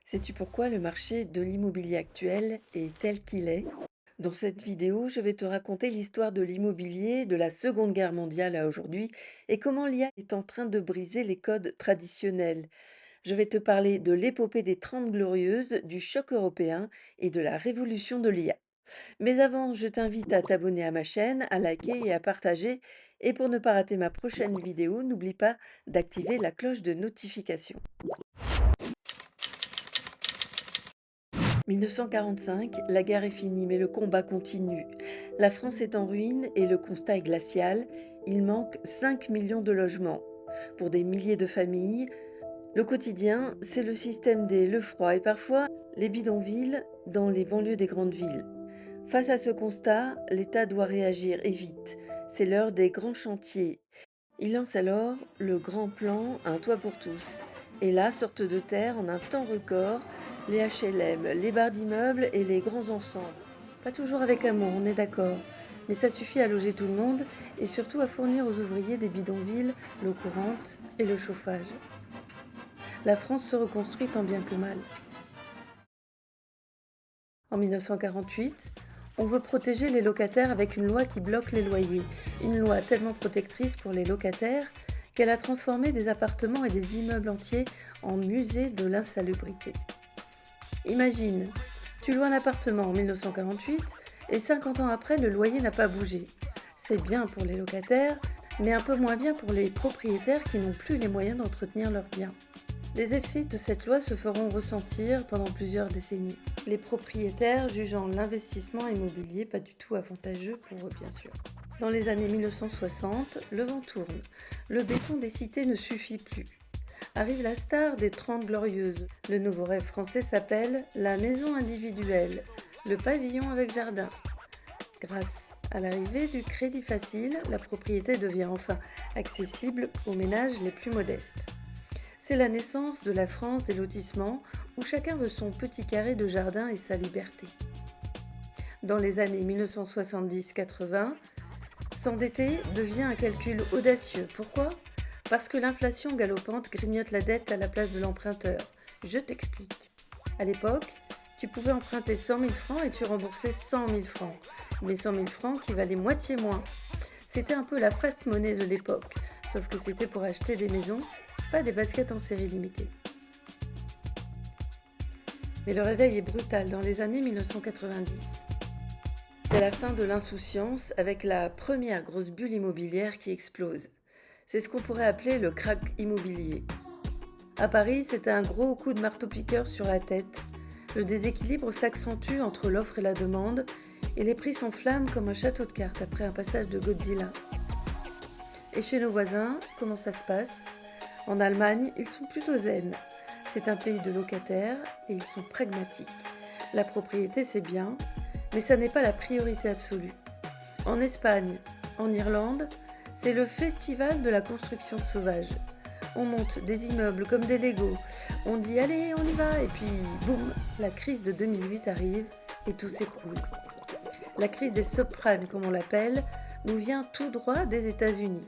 Sais-tu pourquoi le marché de l'immobilier actuel est tel qu'il est? Dans cette vidéo, je vais te raconter l'histoire de l'immobilier de la Seconde Guerre mondiale à aujourd'hui et comment l'IA est en train de briser les codes traditionnels. Je vais te parler de l'épopée des Trente Glorieuses, du choc européen et de la révolution de l'IA. Mais avant, je t'invite à t'abonner à ma chaîne, à liker et à partager. Et pour ne pas rater ma prochaine vidéo, n'oublie pas d'activer la cloche de notification. 1945, la guerre est finie, mais le combat continue. La France est en ruine et le constat est glacial. Il manque 5 millions de logements. Pour des milliers de familles, le quotidien, c'est le système des le froid et parfois les bidonvilles dans les banlieues des grandes villes. Face à ce constat, l'État doit réagir et vite. C'est l'heure des grands chantiers. Il lance alors le grand plan Un toit pour tous. Et là sortent de terre en un temps record les HLM, les barres d'immeubles et les grands ensembles. Pas toujours avec amour, on est d'accord, mais ça suffit à loger tout le monde et surtout à fournir aux ouvriers des bidonvilles, l'eau courante et le chauffage. La France se reconstruit tant bien que mal. En 1948, on veut protéger les locataires avec une loi qui bloque les loyers. Une loi tellement protectrice pour les locataires qu'elle a transformé des appartements et des immeubles entiers en musées de l'insalubrité. Imagine, tu loues un appartement en 1948 et 50 ans après, le loyer n'a pas bougé. C'est bien pour les locataires, mais un peu moins bien pour les propriétaires qui n'ont plus les moyens d'entretenir leurs biens. Les effets de cette loi se feront ressentir pendant plusieurs décennies. Les propriétaires jugeant l'investissement immobilier pas du tout avantageux pour eux, bien sûr. Dans les années 1960, le vent tourne. Le béton des cités ne suffit plus. Arrive la star des Trente Glorieuses. Le nouveau rêve français s'appelle la maison individuelle, le pavillon avec jardin. Grâce à l'arrivée du crédit facile, la propriété devient enfin accessible aux ménages les plus modestes. C'est la naissance de la France des lotissements où chacun veut son petit carré de jardin et sa liberté. Dans les années 1970-80, s'endetter devient un calcul audacieux. Pourquoi? Parce que l'inflation galopante grignote la dette à la place de l'emprunteur. Je t'explique. À l'époque, tu pouvais emprunter 100 000 francs et tu remboursais 100 000 francs. Mais 100 000 francs qui valaient moitié moins. C'était un peu la fast money de l'époque, sauf que c'était pour acheter des maisons, pas des baskets en série limitée. Mais le réveil est brutal dans les années 1990. C'est la fin de l'insouciance avec la première grosse bulle immobilière qui explose. C'est ce qu'on pourrait appeler le crack immobilier. À Paris, c'était un gros coup de marteau-piqueur sur la tête. Le déséquilibre s'accentue entre l'offre et la demande et les prix s'enflamment comme un château de cartes après un passage de Godzilla. Et chez nos voisins, comment ça se passe? En Allemagne, ils sont plutôt zen. C'est un pays de locataires et ils sont pragmatiques. La propriété, c'est bien, mais ça n'est pas la priorité absolue. En Espagne, en Irlande, c'est le festival de la construction sauvage. On monte des immeubles comme des Legos. On dit allez, on y va, et puis boum, la crise de 2008 arrive et tout s'écroule. La crise des subprimes, comme on l'appelle, nous vient tout droit des États-Unis.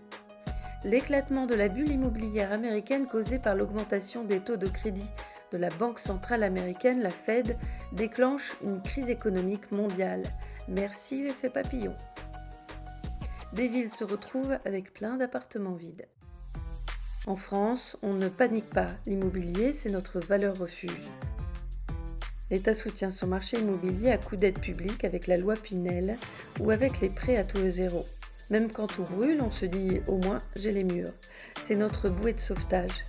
L'éclatement de la bulle immobilière américaine causée par l'augmentation des taux de crédit de la Banque centrale américaine, la Fed, déclenche une crise économique mondiale. Merci l'effet papillon. Des villes se retrouvent avec plein d'appartements vides. En France, on ne panique pas. L'immobilier, c'est notre valeur refuge. L'État soutient son marché immobilier à coups d'aide publique avec la loi Pinel ou avec les prêts à taux zéro. Même quand tout brûle, on se dit au moins j'ai les murs. C'est notre bouée de sauvetage.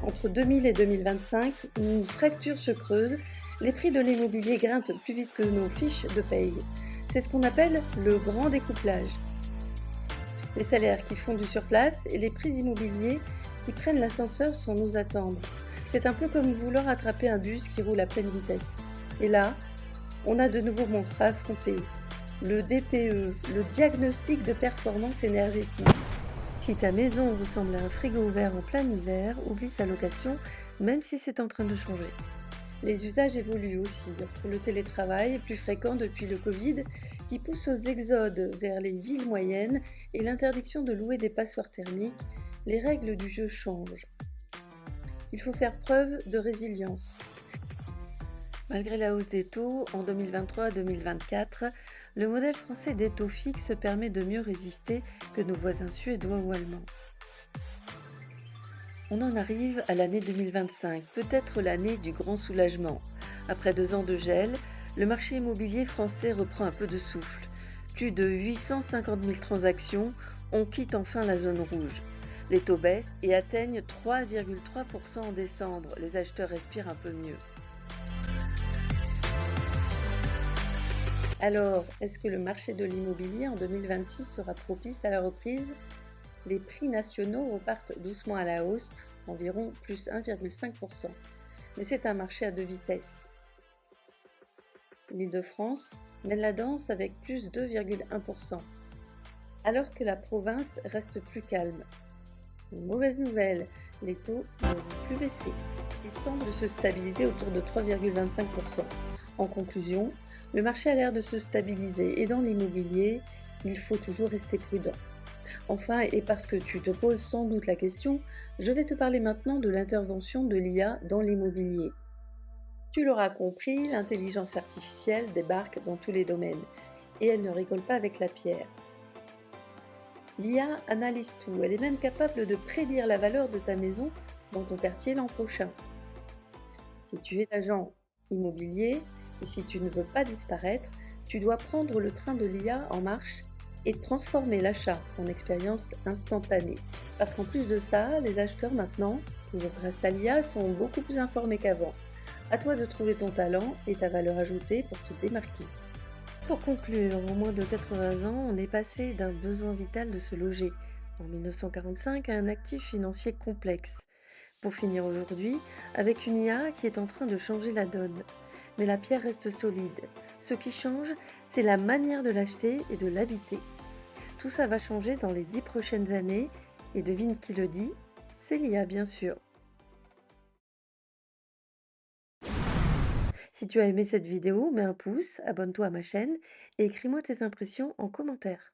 Entre 2000 et 2025, une fracture se creuse. Les prix de l'immobilier grimpent plus vite que nos fiches de paye. C'est ce qu'on appelle le grand découplage. Les salaires qui fondent sur place et les prix immobiliers qui prennent l'ascenseur sans nous attendre. C'est un peu comme vouloir attraper un bus qui roule à pleine vitesse. Et là, on a de nouveaux monstres à affronter. Le DPE, le diagnostic de performance énergétique. Si ta maison ressemble à un frigo ouvert en plein hiver, oublie sa location, même si c'est en train de changer. Les usages évoluent aussi, entre le télétravail plus fréquent depuis le Covid, qui pousse aux exodes vers les villes moyennes, et l'interdiction de louer des passoires thermiques, les règles du jeu changent. Il faut faire preuve de résilience. Malgré la hausse des taux en 2023-2024, le modèle français des taux fixes permet de mieux résister que nos voisins suédois ou allemands. On en arrive à l'année 2025, peut-être l'année du grand soulagement. Après 2 ans de gel, le marché immobilier français reprend un peu de souffle. Plus de 850 000 transactions, on quitte enfin la zone rouge. Les taux baissent et atteignent 3,3% en décembre. Les acheteurs respirent un peu mieux. Alors, est-ce que le marché de l'immobilier en 2026 sera propice à la reprise? Les prix nationaux repartent doucement à la hausse, environ plus 1,5%. Mais c'est un marché à 2 vitesses. L'Île-de-France mène la danse avec plus 2,1%, alors que la province reste plus calme. Une mauvaise nouvelle, les taux ne vont plus baisser. Ils semblent se stabiliser autour de 3,25%. En conclusion, le marché a l'air de se stabiliser et dans l'immobilier, il faut toujours rester prudent. Enfin, et parce que tu te poses sans doute la question, je vais te parler maintenant de l'intervention de l'IA dans l'immobilier. Tu l'auras compris, l'intelligence artificielle débarque dans tous les domaines et elle ne rigole pas avec la pierre. L'IA analyse tout, elle est même capable de prédire la valeur de ta maison dans ton quartier l'an prochain. Si tu es agent immobilier et si tu ne veux pas disparaître, tu dois prendre le train de l'IA en marche et transformer l'achat en expérience instantanée. Parce qu'en plus de ça, les acheteurs maintenant, toujours grâce à l'IA, sont beaucoup plus informés qu'avant. À toi de trouver ton talent et ta valeur ajoutée pour te démarquer. Pour conclure, en moins de 80 ans, on est passé d'un besoin vital de se loger en 1945 à un actif financier complexe, pour finir aujourd'hui avec une IA qui est en train de changer la donne. Mais la pierre reste solide. Ce qui change, c'est la manière de l'acheter et de l'habiter. Tout ça va changer dans les 10 prochaines années, et devine qui le dit, c'est l'IA bien sûr. Si tu as aimé cette vidéo, mets un pouce, abonne-toi à ma chaîne et écris-moi tes impressions en commentaire.